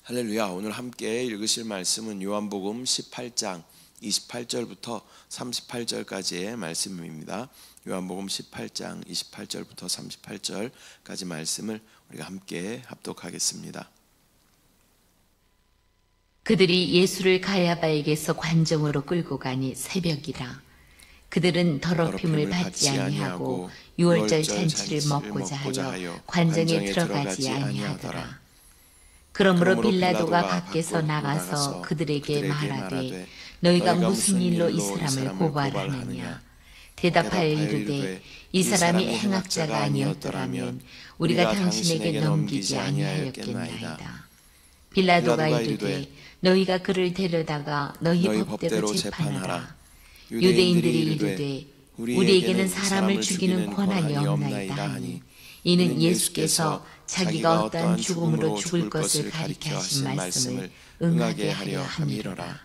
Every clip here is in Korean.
할렐루야. 오늘 함께 읽으실 말씀은 요한복음 18장 28절부터 38절까지의 말씀입니다. 요한복음 18장 28절부터 38절까지 말씀을 우리가 함께 합독하겠습니다. 그들이 예수를 가야바에게서 관정으로 끌고 가니 새벽이라. 그들은 더럽힘을 받지 아니하고 유월절 잔치를 먹고자 하여 관정에 들어가지 아니하더라. 그러므로 빌라도가 밖에서 나가서 그들에게 말하되 너희가 무슨 일로 이 사람을 고발하느냐. 대답하여 이르되 이 사람이 행악자가 아니었더라면 우리가 당신에게 넘기지 아니하였겠나이다. 빌라도가 이르되 너희가 그를 데려다가 너희 법대로 재판하라. 유대인들이 이르되 우리에게는 사람을 죽이는 권한이 없나이다 하니 이는 예수께서 자기가 어떠한 죽음으로 죽을 것을 가리켜 하신 말씀을 응하게 하려 함이로라.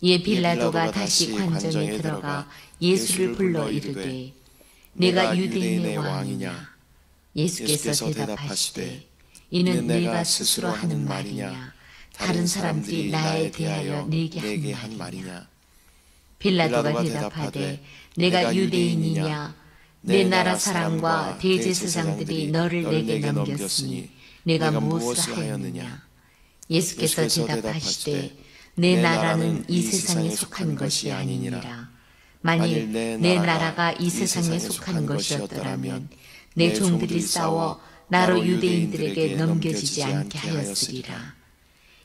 이에 빌라도가 다시 관정에 들어가 예수를 불러 이르되 내가 유대인의 왕이냐. 예수께서 대답하시되 이는 내가 스스로 하는 말이냐 다른 사람들이 나에 대하여 내게 한 말이냐. 빌라도가 대답하되 내가 유대인이냐. 내 나라 사람과 대제사장들이 너를 내게 넘겼으니 내가 무엇을 하였느냐. 예수께서 대답하시되 내 나라는 이 세상에 속한 것이 아니니라. 만일 내 나라가 이 세상에 속한 것이었더라면 내 종들이 싸워 나로 유대인들에게 넘겨지지 않게 하였으리라.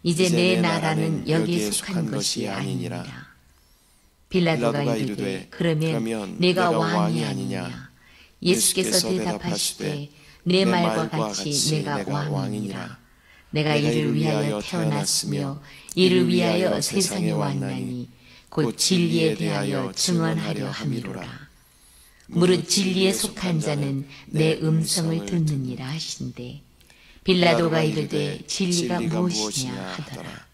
이제 내 나라는 여기에 속한 것이 아니니라. 빌라도가 이르되 그러면 내가 왕이 아니냐. 예수께서 대답하시되 내 말과 같이 내가 왕이니라. 내가 이를 위하여 태어났으며 이를 위하여 세상에 왔나니 곧 진리에 대하여 증언하려 함이로라. 무릇 진리에 속한 자는 내 음성을 듣느니라 하신대. 빌라도가 이르되 진리가 무엇이냐 하더라.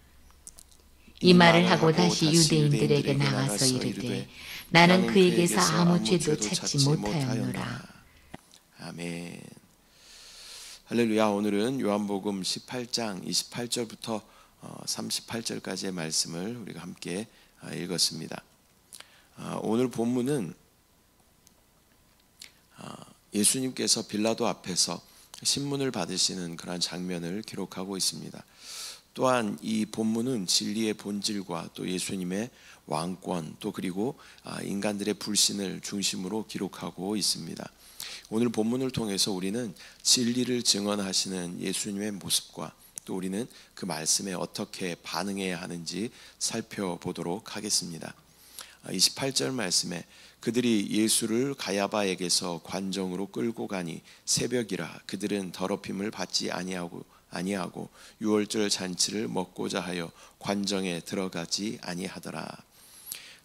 이 말을 하고 다시 유대인들에게 나가서 이르되 나는 그에게서 아무 죄도 찾지 못하였노라. 아멘. 할렐루야. 오늘은 요한복음 18장 28절부터 38절까지의 말씀을 우리가 함께 읽었습니다. 오늘 본문은 예수님께서 빌라도 앞에서 신문을 받으시는 그런 장면을 기록하고 있습니다. 또한 이 본문은 진리의 본질과 또 예수님의 왕권 또 그리고 인간들의 불신을 중심으로 기록하고 있습니다. 오늘 본문을 통해서 우리는 진리를 증언하시는 예수님의 모습과 또 우리는 그 말씀에 어떻게 반응해야 하는지 살펴보도록 하겠습니다. 28절 말씀에 그들이 예수를 가야바에게서 관정으로 끌고 가니 새벽이라. 그들은 더럽힘을 받지 아니하고 유월절 잔치를 먹고자 하여 관정에 들어가지 아니하더라.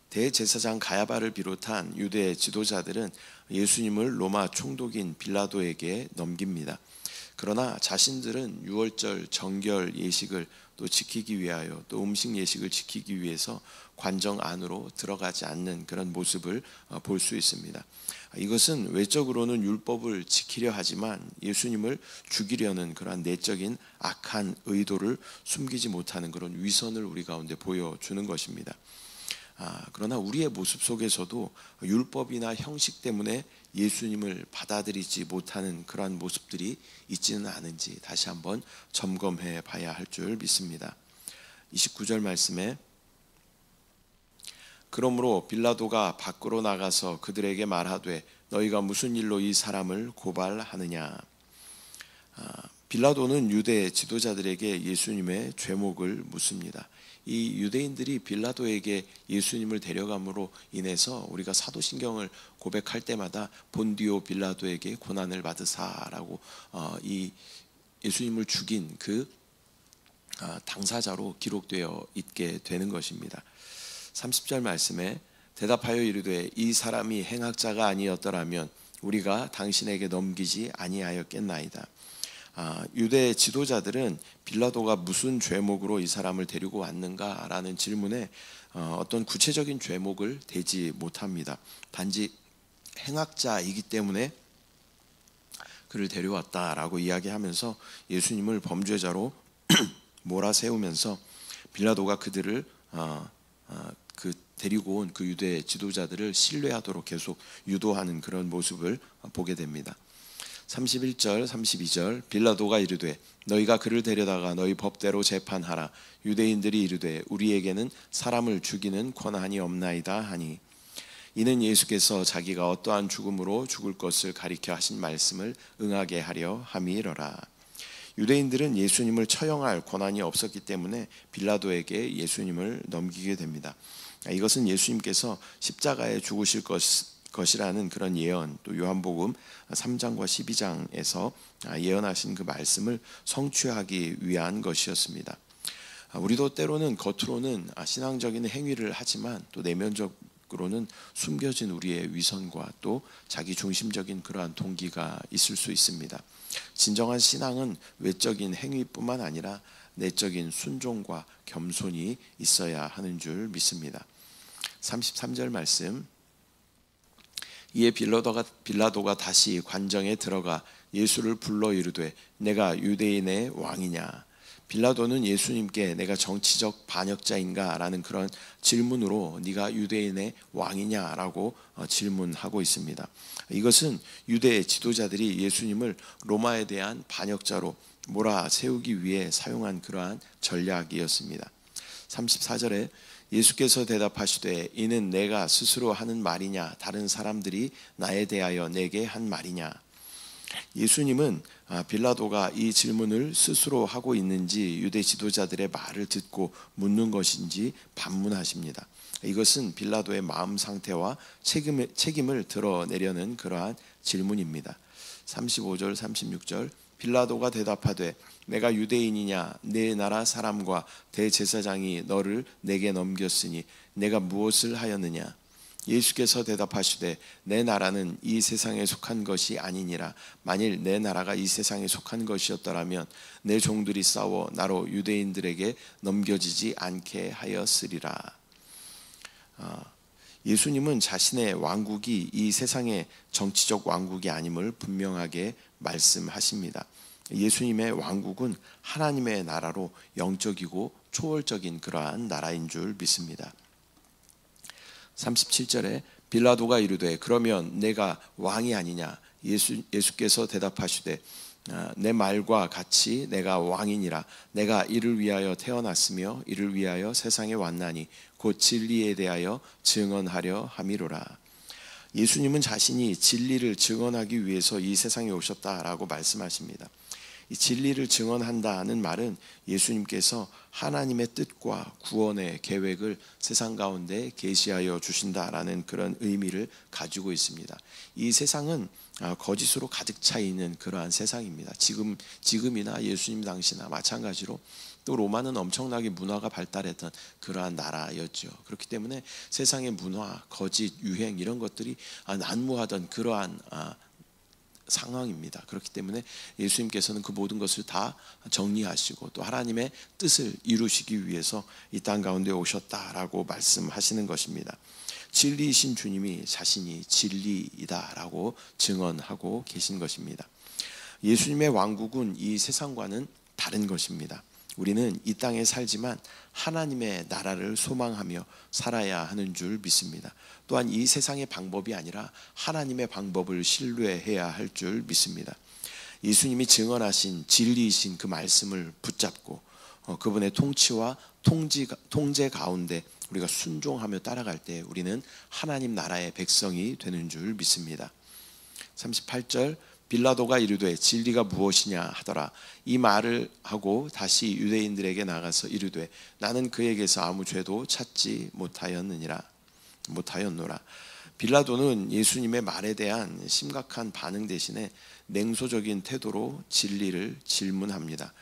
대제사장 가야바를 비롯한 유대 지도자들은 예수님을 로마 총독인 빌라도에게 넘깁니다. 그러나 자신들은 유월절 정결 예식을 또 지키기 위하여 또 음식 예식을 지키기 위해서 관정 안으로 들어가지 않는 그런 모습을 볼 수 있습니다. 이것은 외적으로는 율법을 지키려 하지만 예수님을 죽이려는 그러한 내적인 악한 의도를 숨기지 못하는 그런 위선을 우리 가운데 보여주는 것입니다. 그러나 우리의 모습 속에서도 율법이나 형식 때문에 예수님을 받아들이지 못하는 그러한 모습들이 있지는 않은지 다시 한번 점검해 봐야 할 줄 믿습니다. 29절 말씀에 그러므로 빌라도가 밖으로 나가서 그들에게 말하되 너희가 무슨 일로 이 사람을 고발하느냐. 빌라도는 유대 지도자들에게 예수님의 죄목을 묻습니다. 이 유대인들이 빌라도에게 예수님을 데려감으로 인해서 우리가 사도신경을 고백할 때마다 본디오 빌라도에게 고난을 받으사라고 이 예수님을 죽인 그 당사자로 기록되어 있게 되는 것입니다. 30절 말씀에 대답하여 이르되 이 사람이 행악자가 아니었더라면 우리가 당신에게 넘기지 아니하였겠나이다. 유대 지도자들은 빌라도가 무슨 죄목으로 이 사람을 데리고 왔는가라는 질문에 어떤 구체적인 죄목을 대지 못합니다. 단지 행악자이기 때문에 그를 데려왔다라고 이야기하면서 예수님을 범죄자로 몰아세우면서 빌라도가 그들을 데리고 온 그 유대 지도자들을 신뢰하도록 계속 유도하는 그런 모습을 보게 됩니다. 31절 32절 빌라도가 이르되 너희가 그를 데려다가 너희 법대로 재판하라. 유대인들이 이르되 우리에게는 사람을 죽이는 권한이 없나이다 하니 이는 예수께서 자기가 어떠한 죽음으로 죽을 것을 가리켜 하신 말씀을 응하게 하려 함이러라. 유대인들은 예수님을 처형할 권한이 없었기 때문에 빌라도에게 예수님을 넘기게 됩니다. 이것은 예수님께서 십자가에 죽으실 것이라는 그런 예언, 또 요한복음 3장과 12장에서 예언하신 그 말씀을 성취하기 위한 것이었습니다. 우리도 때로는 겉으로는 신앙적인 행위를 하지만 또 내면적으로는 숨겨진 우리의 위선과 또 자기 중심적인 그러한 동기가 있을 수 있습니다. 진정한 신앙은 외적인 행위뿐만 아니라 내적인 순종과 겸손이 있어야 하는 줄 믿습니다. 33절 말씀. 이에 빌라도가 다시 관정에 들어가 예수를 불러 이르되 내가 유대인의 왕이냐. 빌라도는 예수님께 내가 정치적 반역자인가 라는 그런 질문으로 네가 유대인의 왕이냐라고 질문하고 있습니다. 이것은 유대 지도자들이 예수님을 로마에 대한 반역자로 몰아세우기 위해 사용한 그러한 전략이었습니다. 34절에 예수께서 대답하시되 이는 내가 스스로 하는 말이냐 다른 사람들이 나에 대하여 내게 한 말이냐. 예수님은 빌라도가 이 질문을 스스로 하고 있는지 유대 지도자들의 말을 듣고 묻는 것인지 반문하십니다. 이것은 빌라도의 마음 상태와 책임을 드러내려는 그러한 질문입니다. 35절 36절 빌라도가 대답하되 내가 유대인이냐 내 나라 사람과 대제사장이 너를 내게 넘겼으니 내가 무엇을 하였느냐. 예수께서 대답하시되 내 나라는 이 세상에 속한 것이 아니니라. 만일 내 나라가 이 세상에 속한 것이었더라면 내 종들이 싸워 나로 유대인들에게 넘겨지지 않게 하였으리라. 예수님은 자신의 왕국이 이 세상의 정치적 왕국이 아님을 분명하게 말씀하십니다. 예수님의 왕국은 하나님의 나라로 영적이고 초월적인 그러한 나라인 줄 믿습니다. 37절에 빌라도가 이르되 그러면 내가 왕이 아니냐. 예수께서 대답하시되 내 말과 같이 내가 왕이니라. 내가 이를 위하여 태어났으며 이를 위하여 세상에 왔나니 곧 진리에 대하여 증언하려 함이로라. 예수님은 자신이 진리를 증언하기 위해서 이 세상에 오셨다라고 말씀하십니다. 이 진리를 증언한다는 말은 예수님께서 하나님의 뜻과 구원의 계획을 세상 가운데 계시하여 주신다라는 그런 의미를 가지고 있습니다. 이 세상은 거짓으로 가득 차 있는 그러한 세상입니다. 지금이나 예수님 당시나 마찬가지로 또 로마는 엄청나게 문화가 발달했던 그러한 나라였죠. 그렇기 때문에 세상의 문화, 거짓, 유행 이런 것들이 난무하던 그러한 상황입니다. 그렇기 때문에 예수님께서는 그 모든 것을 다 정리하시고 또 하나님의 뜻을 이루시기 위해서 이 땅 가운데 오셨다라고 말씀하시는 것입니다. 진리이신 주님이 자신이 진리이다라고 증언하고 계신 것입니다. 예수님의 왕국은 이 세상과는 다른 것입니다. 우리는 이 땅에 살지만 하나님의 나라를 소망하며 살아야 하는 줄 믿습니다. 또한 이 세상의 방법이 아니라 하나님의 방법을 신뢰해야 할 줄 믿습니다. 예수님이 증언하신 진리이신 그 말씀을 붙잡고 그분의 통치와 통제 가운데 우리가 순종하며 따라갈 때 우리는 하나님 나라의 백성이 되는 줄 믿습니다. 38절 빌라도가 이르되 진리가 무엇이냐 하더라. 이 말을 하고 다시 유대인들에게 나가서 이르되 나는 그에게서 아무 죄도 찾지 못하였노라. 빌라도는 예수님의 말에 대한 심각한 반응 대신에 냉소적인 태도로 진리를 질문합니다.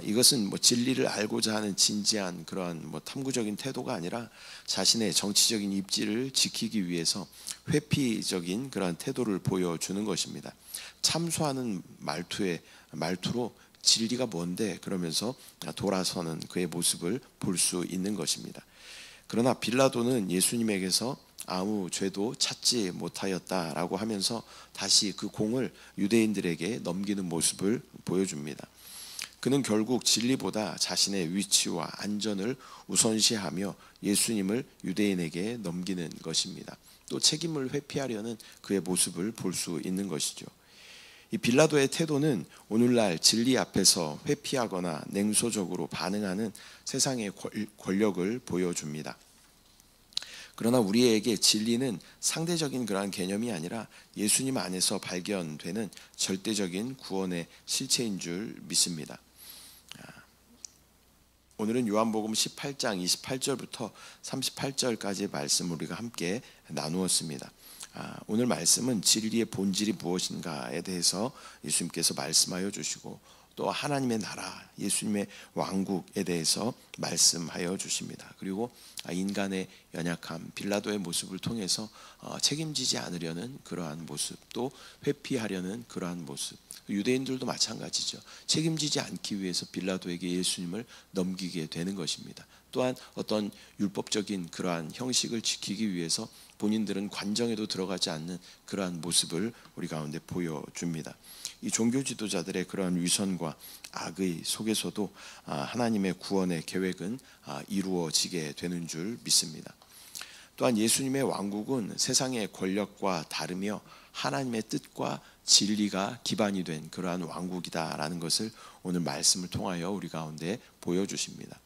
이것은 진리를 알고자 하는 진지한 그런 탐구적인 태도가 아니라 자신의 정치적인 입지를 지키기 위해서 회피적인 그런 태도를 보여주는 것입니다. 참소하는 말투로 진리가 뭔데 그러면서 돌아서는 그의 모습을 볼 수 있는 것입니다. 그러나 빌라도는 예수님에게서 아무 죄도 찾지 못하였다라고 하면서 다시 그 공을 유대인들에게 넘기는 모습을 보여줍니다. 그는 결국 진리보다 자신의 위치와 안전을 우선시하며 예수님을 유대인에게 넘기는 것입니다. 또 책임을 회피하려는 그의 모습을 볼 수 있는 것이죠. 이 빌라도의 태도는 오늘날 진리 앞에서 회피하거나 냉소적으로 반응하는 세상의 권력을 보여줍니다. 그러나 우리에게 진리는 상대적인 그러한 개념이 아니라 예수님 안에서 발견되는 절대적인 구원의 실체인 줄 믿습니다. 오늘은 요한복음 18장 28절부터 38절까지의 말씀을 우리가 함께 나누었습니다. 오늘 말씀은 진리의 본질이 무엇인가에 대해서 예수님께서 말씀하여 주시고 또 하나님의 나라, 예수님의 왕국에 대해서 말씀하여 주십니다. 그리고 인간의 연약함, 빌라도의 모습을 통해서 책임지지 않으려는 그러한 모습, 또 회피하려는 그러한 모습, 유대인들도 마찬가지죠. 책임지지 않기 위해서 빌라도에게 예수님을 넘기게 되는 것입니다. 또한 어떤 율법적인 그러한 형식을 지키기 위해서 본인들은 관정에도 들어가지 않는 그러한 모습을 우리 가운데 보여줍니다. 이 종교 지도자들의 그러한 위선과 악의 속에서도 하나님의 구원의 계획은 이루어지게 되는 줄 믿습니다. 또한 예수님의 왕국은 세상의 권력과 다르며 하나님의 뜻과 진리가 기반이 된 그러한 왕국이다라는 것을 오늘 말씀을 통하여 우리 가운데 보여주십니다.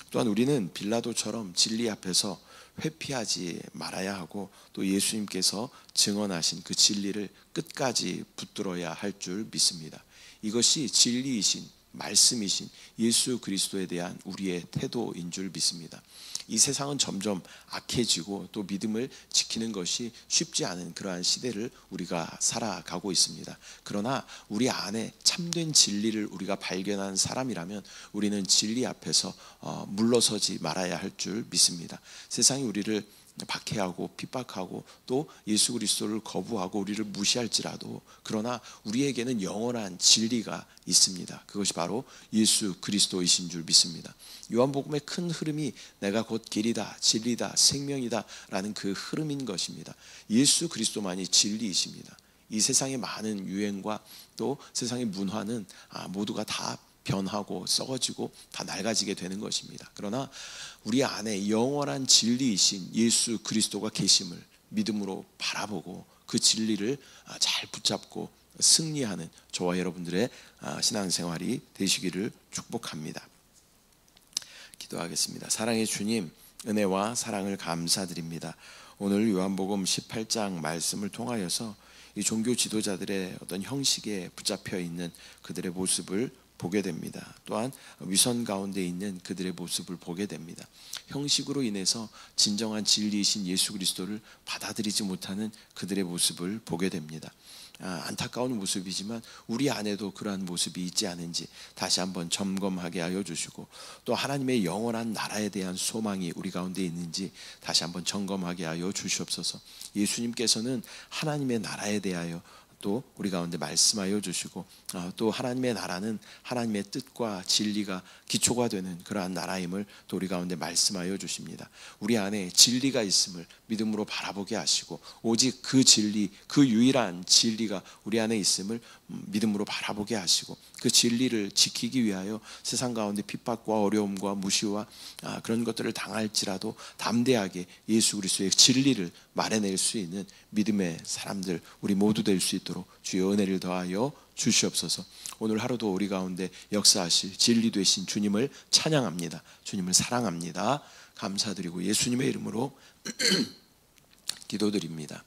또한 우리는 빌라도처럼 진리 앞에서 회피하지 말아야 하고 또 예수님께서 증언하신 그 진리를 끝까지 붙들어야 할 줄 믿습니다. 이것이 진리이신 말씀이신 예수 그리스도에 대한 우리의 태도인 줄 믿습니다. 이 세상은 점점 악해지고 또 믿음을 지키는 것이 쉽지 않은 그러한 시대를 우리가 살아가고 있습니다. 그러나 우리 안에 참된 진리를 우리가 발견한 사람이라면 우리는 진리 앞에서 물러서지 말아야 할 줄 믿습니다. 세상이 우리를 박해하고 핍박하고 또 예수 그리스도를 거부하고 우리를 무시할지라도 그러나 우리에게는 영원한 진리가 있습니다. 그것이 바로 예수 그리스도이신 줄 믿습니다. 요한복음의 큰 흐름이 내가 곧 길이다 진리다 생명이다 라는 그 흐름인 것입니다. 예수 그리스도만이 진리이십니다. 이 세상의 많은 유행과 또 세상의 문화는 모두가 다 변하고 썩어지고 다 낡아지게 되는 것입니다. 그러나 우리 안에 영원한 진리이신 예수 그리스도가 계심을 믿음으로 바라보고 그 진리를 잘 붙잡고 승리하는 저와 여러분들의 신앙생활이 되시기를 축복합니다. 기도하겠습니다. 사랑의 주님, 은혜와 사랑을 감사드립니다. 오늘 요한복음 18장 말씀을 통하여서 이 종교 지도자들의 어떤 형식에 붙잡혀 있는 그들의 모습을 보게 됩니다. 또한 위선 가운데 있는 그들의 모습을 보게 됩니다. 형식으로 인해서 진정한 진리이신 예수 그리스도를 받아들이지 못하는 그들의 모습을 보게 됩니다. 안타까운 모습이지만 우리 안에도 그러한 모습이 있지 않은지 다시 한번 점검하게 하여 주시고 또 하나님의 영원한 나라에 대한 소망이 우리 가운데 있는지 다시 한번 점검하게 하여 주시옵소서. 예수님께서는 하나님의 나라에 대하여 또 우리 가운데 말씀하여 주시고 또 하나님의 나라는 하나님의 뜻과 진리가 기초가 되는 그러한 나라임을 또 우리 가운데 말씀하여 주십니다. 우리 안에 진리가 있음을 믿음으로 바라보게 하시고 오직 그 진리, 그 유일한 진리가 우리 안에 있음을 믿음으로 바라보게 하시고 그 진리를 지키기 위하여 세상 가운데 핍박과 어려움과 무시와 그런 것들을 당할지라도 담대하게 예수 그리스도의 진리를 말해낼 수 있는 믿음의 사람들 우리 모두 될 수 있도록 주의 은혜를 더하여 주시옵소서. 오늘 하루도 우리 가운데 역사하실 진리 되신 주님을 찬양합니다. 주님을 사랑합니다. 감사드리고 예수님의 이름으로 기도드립니다.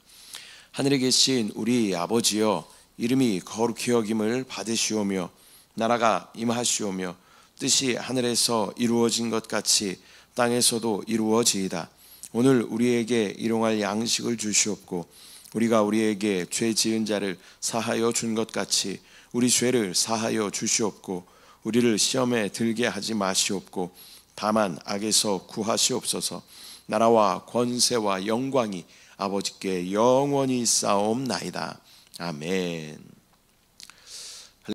하늘에 계신 우리 아버지여, 이름이 거룩히 여김을 받으시오며 나라가 임하시오며 뜻이 하늘에서 이루어진 것 같이 땅에서도 이루어지이다. 오늘 우리에게 일용할 양식을 주시옵고 우리가 우리에게 죄 지은 자를 사하여 준 것 같이 우리 죄를 사하여 주시옵고 우리를 시험에 들게 하지 마시옵고 다만 악에서 구하시옵소서. 나라와 권세와 영광이 아버지께 영원히 쌓옵나이다. 아멘.